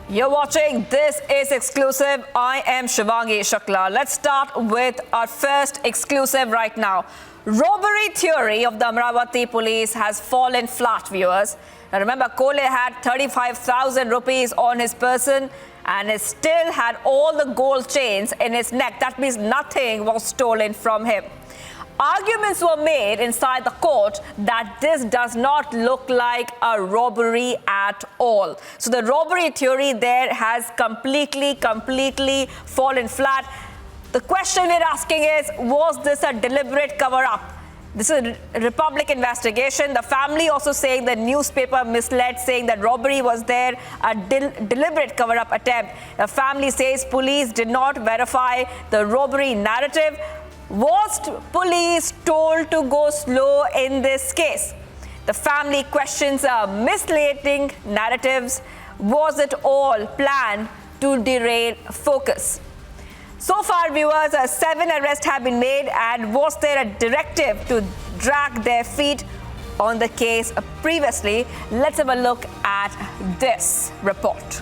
You're watching This Is Exclusive. I am Shivangi Shukla. Let's start with our first exclusive right now. Robbery theory of the Amravati police has fallen flat, viewers. Now remember, Kole had 35,000 rupees on his person and he still had all the gold chains in his neck. That means nothing was stolen from him. Arguments were made inside the court that this does not look like a robbery at all. So the robbery theory there has completely fallen flat. The question we're asking is, was this a deliberate cover-up? This is a Republic investigation. The family also saying the newspaper misled, saying that robbery was there, a deliberate cover-up attempt. The family says police did not verify the robbery narrative. Was police told to go slow in this case? The family questions misleading narratives. Was it all planned to derail focus? So far, viewers, 7 arrests have been made, and was there a directive to drag their feet on the case previously? Let's have a look at this report.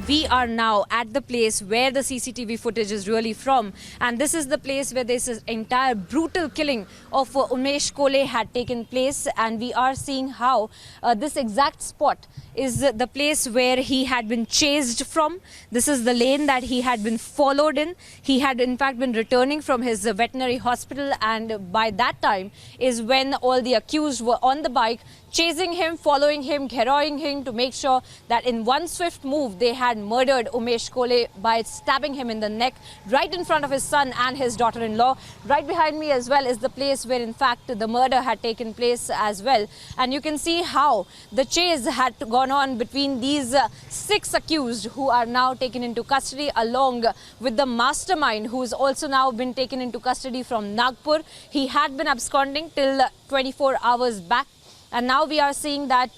We are now at the place where the CCTV footage is really from, and this is the place where this entire brutal killing of Umesh Kole had taken place, and we are seeing how this exact spot is the place where he had been chased from. This is the lane that he had been followed in. He had in fact been returning from his veterinary hospital, and by that time is when all the accused were on the bike, chasing him, following him, harrowing him to make sure that in one swift move they had murdered Umesh Kole by stabbing him in the neck right in front of his son and his daughter-in-law. Right behind me as well is the place where in fact the murder had taken place as well. And you can see how the chase had gone on between these 6 accused who are now taken into custody, along with the mastermind who has also now been taken into custody from Nagpur. He had been absconding till 24 hours back. And now we are seeing that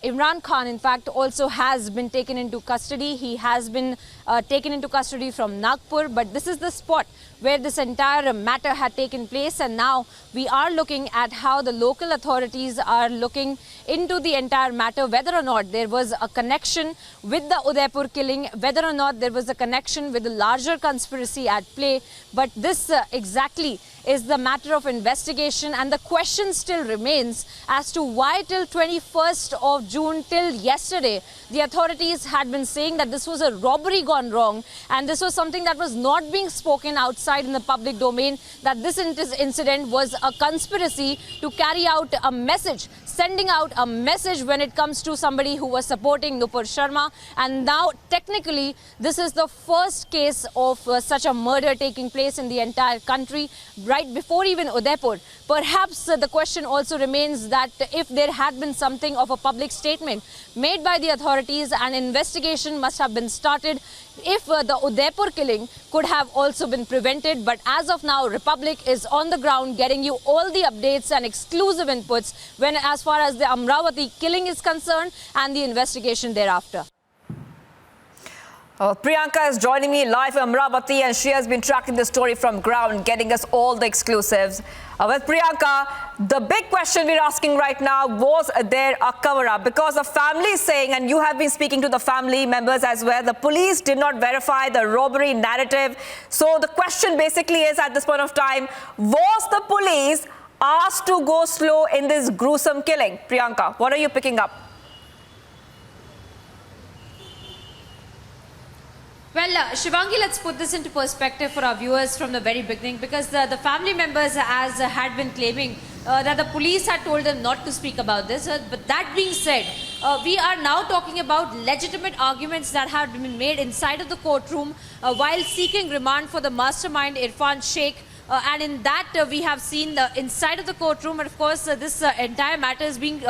Imran Khan, in fact, also has been taken into custody. He has been taken into custody from Nagpur. But this is the spot where this entire matter had taken place. And now we are looking at how the local authorities are looking into the entire matter, whether or not there was a connection with the Udaipur killing, whether or not there was a connection with the larger conspiracy at play. But this exactly is the matter of investigation, and the question still remains as to why till 21st of June, till yesterday, the authorities had been saying that this was a robbery gone wrong, and this was something that was not being spoken outside in the public domain, that this incident was a conspiracy to carry out a message, sending out a message when it comes to somebody who was supporting Nupur Sharma. And now technically this is the first case of such a murder taking place in the entire country, right before even Udaipur. Perhaps the question also remains that if there had been something of a public statement made by the authorities, an investigation must have been started if the Udaipur killing could have also been prevented. But as of now, Republic is on the ground getting you all the updates and exclusive inputs when as far as the Amravati killing is concerned and the investigation thereafter. Priyanka is joining me live from Amravati, and she has been tracking the story from ground, getting us all the exclusives. With Priyanka, the big question we're asking right now, was there a cover-up? Because the family is saying, and you have been speaking to the family members as well, the police did not verify the robbery narrative. So the question basically is, at this point of time, was the police asked to go slow in this gruesome killing? Priyanka, what are you picking up? Well, Shivangi, let's put this into perspective for our viewers from the very beginning, because the family members had been claiming that the police had told them not to speak about this. But that being said, we are now talking about legitimate arguments that have been made inside of the courtroom while seeking remand for the mastermind Irfan Sheikh. And in that, we have seen the inside of the courtroom, and of course, this entire matter is being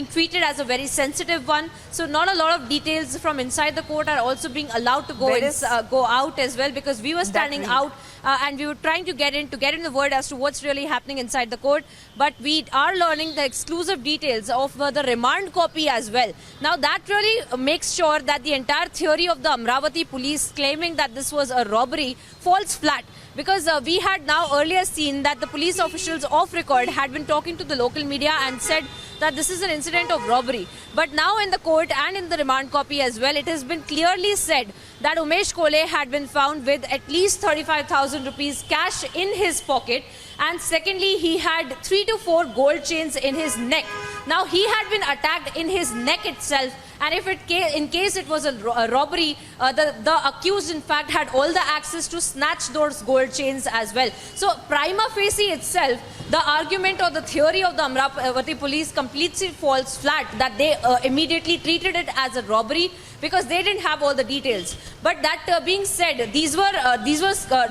treated as a very sensitive one. So not a lot of details from inside the court are also being allowed to go out as well, because we were standing out and we were trying to get in the word as to what's really happening inside the court. But we are learning the exclusive details of the remand copy as well. Now that really makes sure that the entire theory of the Amravati police claiming that this was a robbery falls flat. Because we had now earlier seen that the police officials off record had been talking to the local media and said that this is an incident of robbery. But now in the court and in the remand copy as well, it has been clearly said that Umesh Kole had been found with at least 35,000 rupees cash in his pocket. And secondly, he had 3 to 4 gold chains in his neck. Now he had been attacked in his neck itself. And if in case it was a robbery, the accused in fact had all the access to snatch those gold chains as well. So prima facie itself, the argument or the theory of the Amravati police completely falls flat, that they immediately treated it as a robbery because they didn't have all the details. But that being said, these were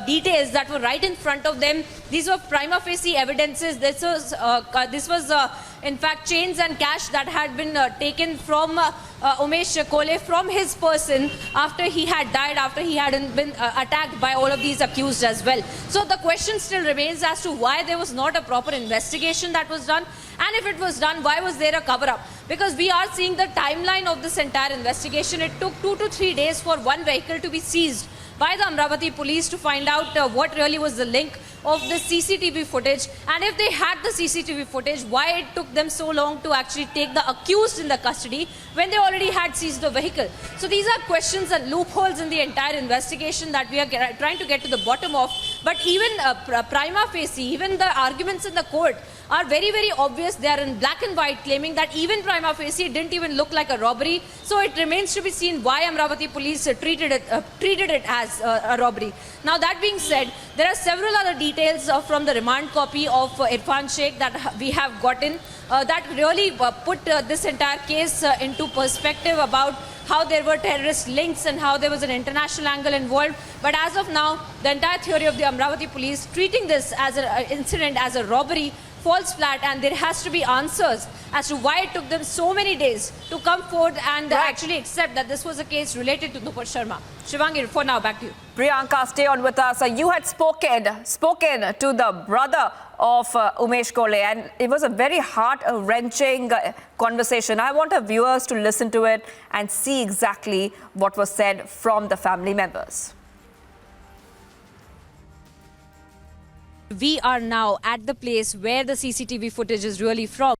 details that were right in front of them. These were prima facie evidences. This was in fact chains and cash that had been taken from Umesh Kole from his person after he had died, after he had been attacked by all of these accused as well. So the question still remains as to why there was not a proper investigation that was done, and if it was done, why was there a cover-up? Because we are seeing the timeline of this entire investigation. It took 2 to 3 days for one vehicle to be seized by the Amravati police to find out what really was the link of the CCTV footage, and if they had the CCTV footage, why it took them so long to actually take the accused in the custody when they already had seized the vehicle. So these are questions and loopholes in the entire investigation that we are trying to get to the bottom of. But even prima facie, even the arguments in the court are very, very obvious. They are in black and white, claiming that even prima facie it didn't even look like a robbery. So it remains to be seen why Amravati police treated it as a robbery. Now that being said, there are several other details from the remand copy of Irfan Sheikh that we have gotten that really put this entire case into perspective about how there were terrorist links and how there was an international angle involved. But as of now, the entire theory of the Amravati police treating this as an incident, as a robbery, falls flat, and there has to be answers as to why it took them so many days to come forward and actually accept that this was a case related to Nupur Sharma. Shivangi, for now, back to you. Priyanka, stay on with us. You had spoken to the brother of Umesh Kole, and it was a very heart-wrenching conversation. I want our viewers to listen to it and see exactly what was said from the family members. We are now at the place where the CCTV footage is really from.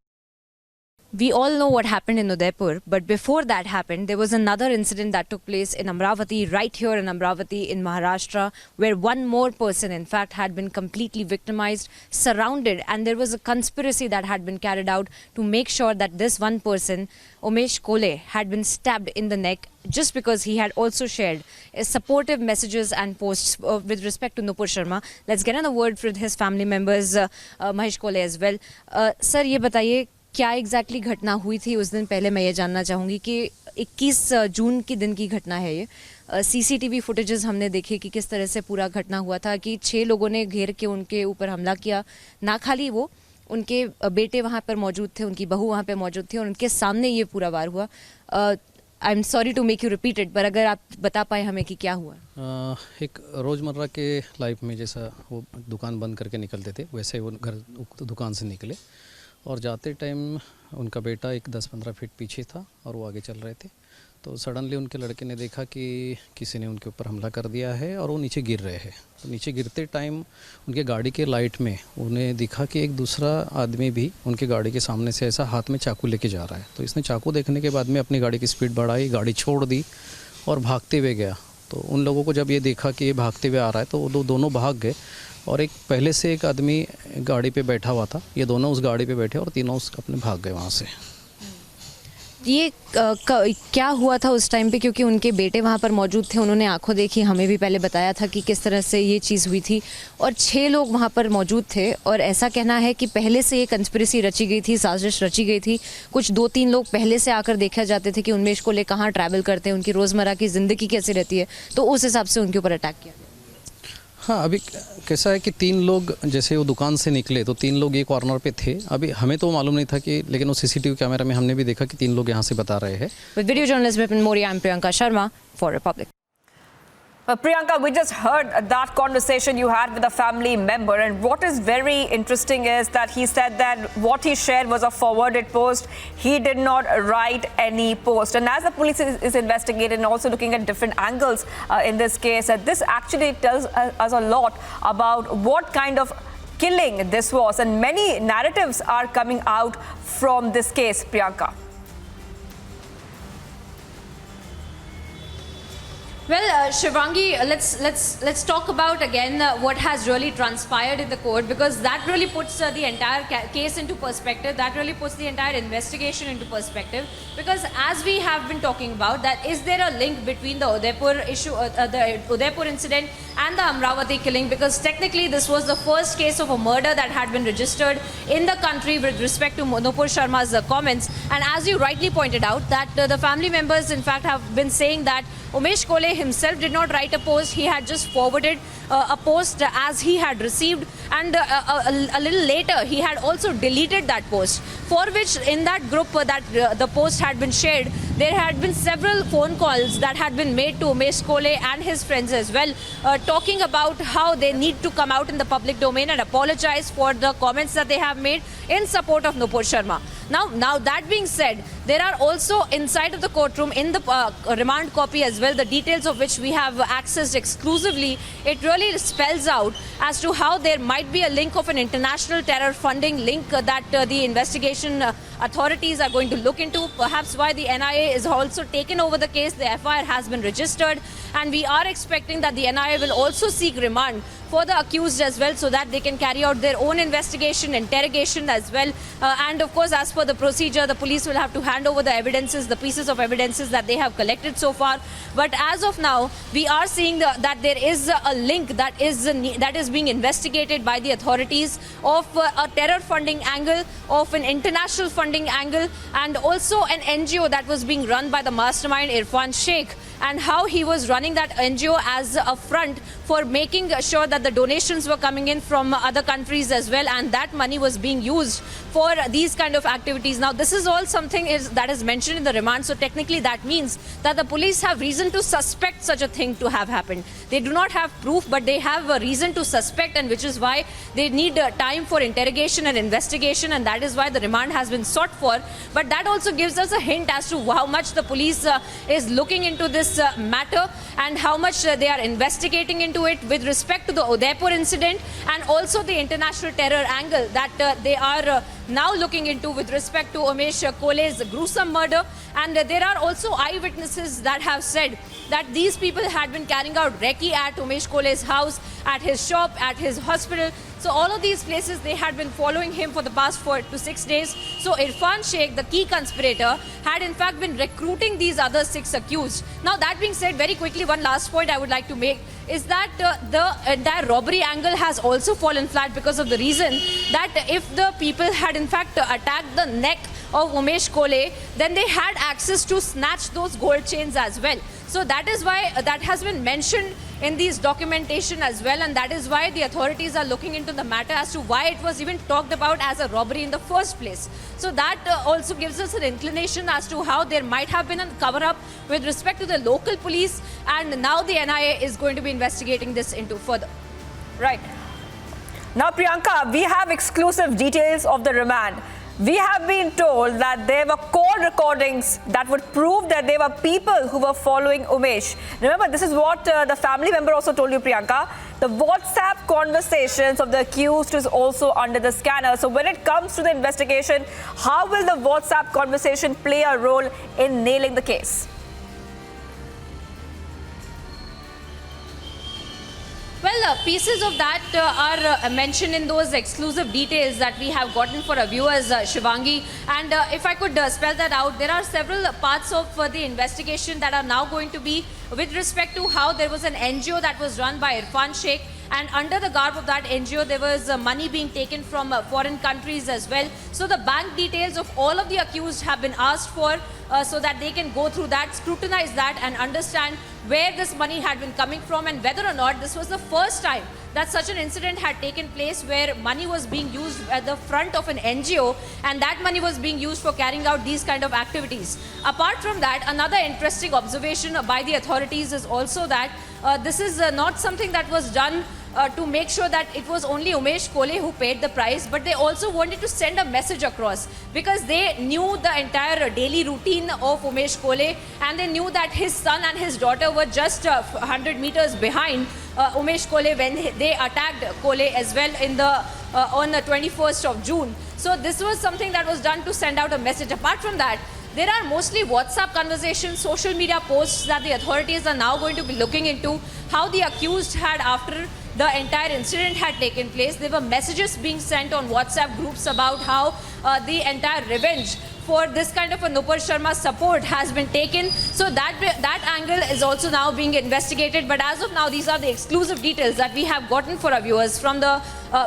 We all know what happened in Udaipur, but before that happened, there was another incident that took place in Amravati, right here in Amravati in Maharashtra, where one more person, in fact, had been completely victimized, surrounded, and there was a conspiracy that had been carried out to make sure that this one person, Umesh Kole, had been stabbed in the neck just because he had also shared supportive messages and posts with respect to Nupur Sharma. Let's get on a word with his family members, Mahesh Kole as well. Sir, ये बताइए क्या exactly घटना हुई थी उस दिन? पहले मैं ये जानना चाहूँगी कि 21 जून के दिन की घटना है ये। सीसीटीवी फुटेजेस हमने देखे कि किस तरह से पूरा घटना हुआ था कि 6 लोगों ने घेर के उनके ऊपर हमला किया। ना खाली वो, उनके बेटे वहाँ पर मौजूद थे, उनकी बहू वहाँ पर मौजूद थी और उनके सामने ये पूरा वार हुआ। I am sorry to make you repeat it, पर अगर आप बता पाए हमें कि क्या हुआ। एक रोज़मर्रा के लाइफ में जैसा वो दुकान बंद करके निकलते थे, वैसे वो घर दुकान से निकले और जाते टाइम उनका बेटा एक 10-15 फीट पीछे था और वो आगे चल रहे थे। तो सडनली उनके लड़के ने देखा कि किसी ने उनके ऊपर हमला कर दिया है और वो नीचे गिर रहे हैं। तो नीचे गिरते टाइम उनके गाड़ी के लाइट में उन्हें दिखा कि एक दूसरा आदमी भी उनके गाड़ी के सामने से ऐसा हाथ में चाकू लेके जा रहा है। तो इसने चाकू देखने के बाद में अपनी गाड़ी की स्पीड बढ़ाई, गाड़ी छोड़ दी और भागते हुए गया। तो उन लोगों को जब ये देखा कि ये भागते हुए आ रहा है तो वो दोनों भाग गए और एक पहले से एक आदमी गाड़ी पे बैठा हुआ था, ये दोनों उस गाड़ी पे बैठे और तीनों अपने भाग गए वहाँ से। ये क्या हुआ था उस टाइम पे, क्योंकि उनके बेटे वहाँ पर मौजूद थे, उन्होंने आंखों देखी, हमें भी पहले बताया था कि किस तरह से ये चीज़ हुई थी और 6 लोग वहाँ पर मौजूद थे और ऐसा कहना है कि पहले से ये कंस्पिरेसी रची गई थी, साजिश रची गई थी। कुछ 2-3 लोग पहले से आकर देखा जाते थे कि उन्मेश को ले कहाँ ट्रैवल करते हैं, उनकी रोज़मर्रा की ज़िंदगी कैसी रहती है, तो उस हिसाब से उनके ऊपर अटैक किया। हाँ, अभी कैसा है कि 3 लोग जैसे वो दुकान से निकले तो 3 लोग ये कॉर्नर पे थे। अभी हमें तो मालूम नहीं था कि, लेकिन वो सीसीटीवी कैमरा में हमने भी देखा कि 3 लोग यहाँ से बता रहे हैं। With video journalist Vipin Maurya, I am Priyanka Sharma for Republic. Priyanka, we just heard that conversation you had with a family member, and what is very interesting is that he said that what he shared was a forwarded post. He did not write any post. And as the police is investigating and also looking at different angles in this case, this actually tells us a lot about what kind of killing this was. And many narratives are coming out from this case, Priyanka. Well, Shivangi, let's talk about again what has really transpired in the court, because that really puts the entire case into perspective. That really puts the entire investigation into perspective. Because as we have been talking about, that is there a link between the Udaipur issue, the Udaipur incident, and the Amravati killing? Because technically this was the first case of a murder that had been registered in the country with respect to Nupur Sharma's comments. And as you rightly pointed out, that the family members in fact have been saying that Umesh Kole himself did not write a post. He had just forwarded a post as he had received, and a little later he had also deleted that post, for which in that group that the post had been shared, there had been several phone calls that had been made to Umesh Kole and his friends as well, talking about how they need to come out in the public domain and apologize for the comments that they have made in support of Nupur Sharma. Now that being said, there are also inside of the courtroom in the remand copy as well, the details of which we have accessed exclusively. It really spells out as to how there might be a link of an international terror funding link that the investigation authorities are going to look into. Perhaps why the NIA is also taken over the case. The FIR has been registered, and we are expecting that the NIA will also seek remand for the accused as well, so that they can carry out their own investigation, interrogation as well. And of course, as per the procedure, the police will have to hand over the evidences, the pieces of evidences that they have collected so far. But as of now, we are seeing that there is a link that is being investigated by the authorities of a terror funding angle, of an international funding angle, and also an NGO that was being run by the mastermind Irfan Sheikh, and how he was running that NGO as a front for making sure that the donations were coming in from other countries as well, and that money was being used for these kind of activities. Now, this is all something that is mentioned in the remand, so technically that means that the police have reason to suspect such a thing to have happened. They do not have proof, but they have a reason to suspect, and which is why they need time for interrogation and investigation, and that is why the remand has been sought for. But that also gives us a hint as to how much the police is looking into this matter, and how much they are investigating into it with respect to the Udaipur incident, and also the international terror angle that they are now looking into with respect to Umesh Kole's gruesome murder. And there are also eyewitnesses that have said that these people had been carrying out recce at Umesh Kole's house, at his shop, at his hospital. So all of these places, they had been following him for the past 4 to 6 days. So Irfan Sheikh, the key conspirator, had in fact been recruiting these other 6 accused. Now, that being said, very quickly, one last point I would like to make is that the entire robbery angle has also fallen flat, because of the reason that if the people had in fact attacked the neck of Umesh Kole, then they had access to snatch those gold chains as well. So that is why that has been mentioned in these documentation as well, and that is why the authorities are looking into the matter as to why it was even talked about as a robbery in the first place. So that also gives us an inclination as to how there might have been a cover-up with respect to the local police, and now the NIA is going to be investigating this into further. Right. Now, Priyanka, we have exclusive details of the remand. We have been told that there were call recordings that would prove that there were people who were following Umesh. Remember, this is what the family member also told you, Priyanka. The WhatsApp conversations of the accused is also under the scanner. So when it comes to the investigation, how will the WhatsApp conversation play a role in nailing the case? Well, pieces of that are mentioned in those exclusive details that we have gotten for our viewers, Shivangi. And if I could spell that out, there are several parts of the investigation that are now going to be with respect to how there was an NGO that was run by Irfan Sheikh. And under the garb of that NGO, there was money being taken from foreign countries as well. So the bank details of all of the accused have been asked for so that they can go through that, scrutinize that, and understand where this money had been coming from, and whether or not this was the first time that such an incident had taken place where money was being used at the front of an NGO, and that money was being used for carrying out these kind of activities. Apart from that, another interesting observation by the authorities is also that this is not something that was done to make sure that it was only Umesh Kole who paid the price, but they also wanted to send a message across because they knew the entire daily routine of Umesh Kole, and they knew that his son and his daughter were just 100 meters behind Umesh Kole when they attacked Kole as well in the on the 21st of June. So this was something that was done to send out a message. Apart from that, there are mostly WhatsApp conversations, social media posts that the authorities are now going to be looking into how the accused had, after the entire incident had taken place, there were messages being sent on WhatsApp groups about how the entire revenge for this kind of a Nupur Sharma support has been taken. So that angle is also now being investigated. But as of now, these are the exclusive details that we have gotten for our viewers from the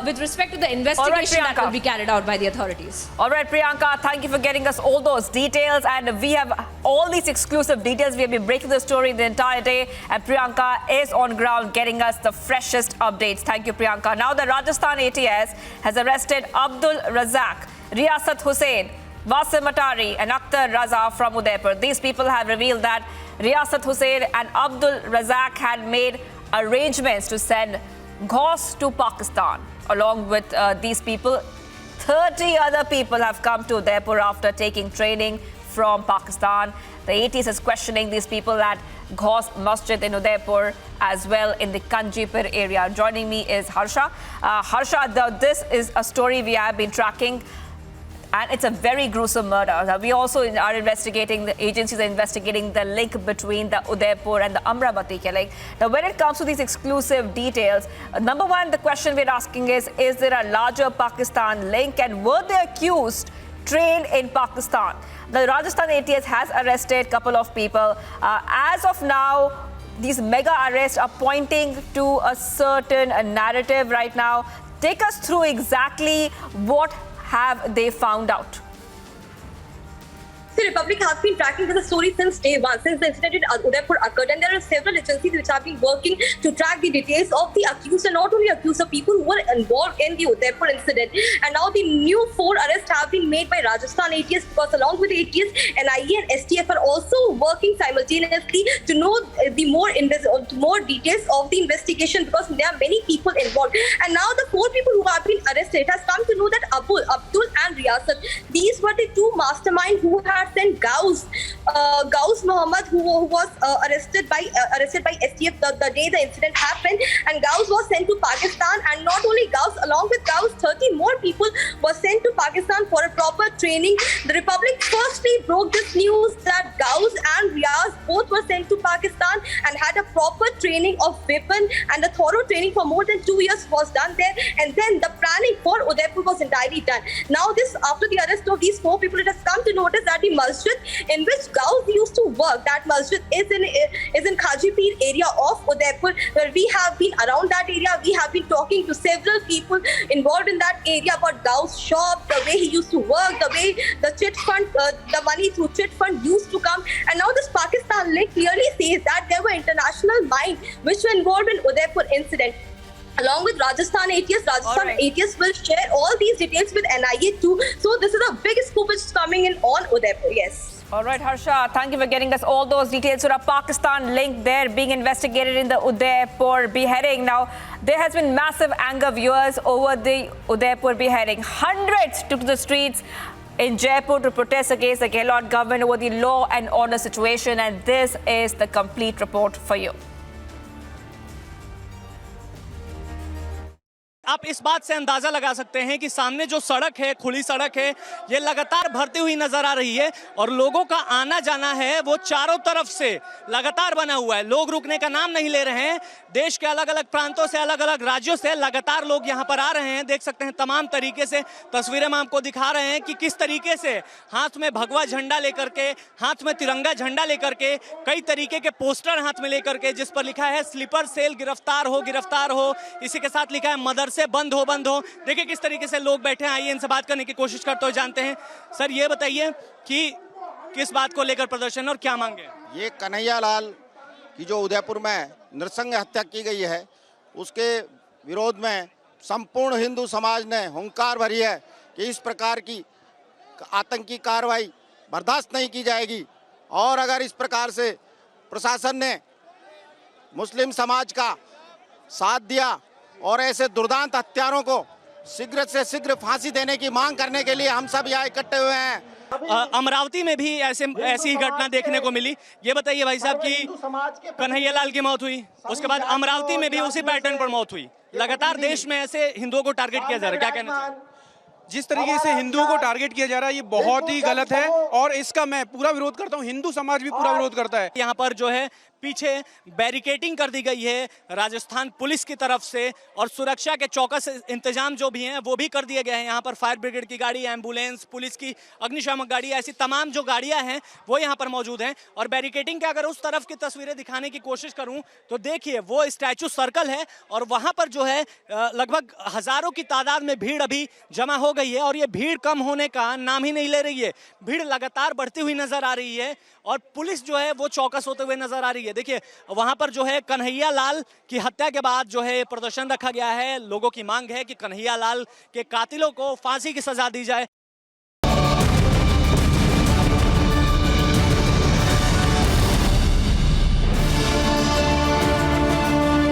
with respect to the investigation that will be carried out by the authorities. All right, Priyanka, thank you for getting us all those details. And we have all these exclusive details. We have been breaking the story the entire day. And Priyanka is on ground getting us the freshest updates. Thank you, Priyanka. Now, the Rajasthan ATS has arrested Abdul Razak, Riyasat Hussain, Wasim Atari and Akhtar Raza from Udaipur. These people have revealed that Riyasat Hussain and Abdul Razak had made arrangements to send ghaus to Pakistan. Along with these people, 30 other people have come to Udaipur after taking training from Pakistan. The ATS is questioning these people at Ghaus Masjid in Udaipur as well in the Kanjipur area. Joining me is Harsha. Harsha, this is a story we have been tracking, and it's a very gruesome murder. We also are investigating, the agencies are investigating the link between the Udaipur and the Amravati killing. Now, when it comes to these exclusive details, number one, the question we're asking is there a larger Pakistan link, and were the accused trained in Pakistan? The Rajasthan ATS has arrested a couple of people. As of now, these mega arrests are pointing to a certain narrative right now. Take us through exactly what have they found out. The Republic has been tracking this story since day one, since the incident in Udaipur occurred, and there are several agencies which have been working to track the details of the accused, and not only accused, the people who were involved in the Udaipur incident. And now the new 4 arrests have been made by Rajasthan ATS, because along with ATS, NIA and STF are also working simultaneously to know the more details of the investigation, because there are many people involved. And now the 4 people who have been arrested, it has come to know that Abdul and Riyasat, these were the 2 masterminds who had sent Ghaus Muhammad, who was arrested by STF the day the incident happened, and Ghaus was sent to Pakistan. And not only Ghaus, along with Ghaus, 30 more people were sent to Pakistan for a proper training. The Republic firstly broke this news that Ghaus and Riyaz both were sent to Pakistan and had a proper training of weapon, and a thorough training for more than 2 years was done there. And then the planning for Udaipur was entirely done. Now, after the arrest of these 4 people, it has come to notice that the masjid in which Ghaus used to work, that masjid is in Kajipir area of Udaipur, where we have been around that area. We have been talking to several people involved in that area about Ghaus' shop, the way he used to work, the way the chit fund, the money through chit fund used to come. And now this Pakistan link clearly says that there were international minds which were involved in Udaipur incident. Along with Rajasthan ATS, ATS will share all these details with NIA too. So this is a big scoop which is coming in on Udaipur. Yes. All right, Harsha, thank you for getting us all those details. So, a Pakistan link there being investigated in the Udaipur beheading. Now, there has been massive anger, viewers, over the Udaipur beheading. Hundreds took to the streets in Jaipur to protest against the Gehlot government over the law and order situation. And this is the complete report for you. आप इस बात से अंदाजा लगा सकते हैं कि सामने जो सड़क है, खुली सड़क है, ये लगातार भरती हुई नजर आ रही है और लोगों का आना जाना है वो चारों तरफ से लगातार बना हुआ है। लोग रुकने का नाम नहीं ले रहे हैं। देश के अलग अलग प्रांतों से, अलग अलग राज्यों से लगातार लोग यहाँ पर आ रहे हैं। देख सकते हैं तमाम तरीके से तस्वीरें हम आपको दिखा रहे हैं कि किस तरीके से हाथ में भगवा झंडा लेकर के, हाथ में तिरंगा झंडा लेकर के, कई तरीके के पोस्टर हाथ में लेकर के, जिस पर लिखा है स्लीपर सेल गिरफ्तार हो। इसी के साथ लिखा है मदरसे बंद हो। देखिए किस तरीके से लोग बैठे हैं। आइए इनसे बात करने की कोशिश करते हुए जानते हैं। सर, ये बताइए कि किस बात को लेकर प्रदर्शन और क्या मांगे? ये कन्हैया लाल की जो उदयपुर में नृशंस हत्या की गई है, उसके विरोध में संपूर्ण हिंदू समाज ने हुंकार भरी है कि इस प्रकार की आतंकी कार्रवाई बर्दाश्त नहीं की जाएगी। और अगर इस प्रकार से प्रशासन ने मुस्लिम समाज का साथ दिया और ऐसे दुर्दांत हत्यारों को शीघ्र से शीघ्र फांसी देने की मांग करने के लिए हम सब यहाँ इकट्ठे हुए हैं। अमरावती में भी ऐसी ही घटना देखने को मिली। ये बताइए भाई साहब कि कन्हैयालाल की मौत हुई, उसके बाद अमरावती में भी उसी पैटर्न पर मौत हुई। लगातार देश में ऐसे हिंदुओं को टारगेट किया जा रहा है, क्या कहना चाहिए? जिस तरीके से हिंदुओं को टारगेट किया जा रहा है ये बहुत ही गलत है और इसका मैं पूरा विरोध करता हूँ। हिंदू समाज भी पूरा विरोध करता है। यहाँ पर जो है पीछे बैरिकेडिंग कर दी गई है राजस्थान पुलिस की तरफ से और सुरक्षा के चौकस इंतजाम जो भी हैं वो भी कर दिए गए हैं। यहाँ पर फायर ब्रिगेड की गाड़ी, एम्बुलेंस, पुलिस की अग्निशामक गाड़ी, ऐसी तमाम जो गाड़ियां हैं वो यहाँ पर मौजूद हैं। और बैरिकेडिंग के अगर उस तरफ की तस्वीरें दिखाने की कोशिश करूं तो देखिए वो स्टैचू सर्कल है और वहां पर जो है लगभग हजारों की तादाद में भीड़ अभी जमा हो गई है और ये भीड़ कम होने का नाम ही नहीं ले रही है। भीड़ लगातार बढ़ती हुई नजर आ रही है और पुलिस जो है वो चौकस होते हुए नजर आ रही है। देखिए वहां पर जो है कन्हैया लाल की हत्या के बाद जो है प्रदर्शन रखा गया है। लोगों की मांग है कि कन्हैया लाल के कातिलों को फांसी की सजा दी जाए।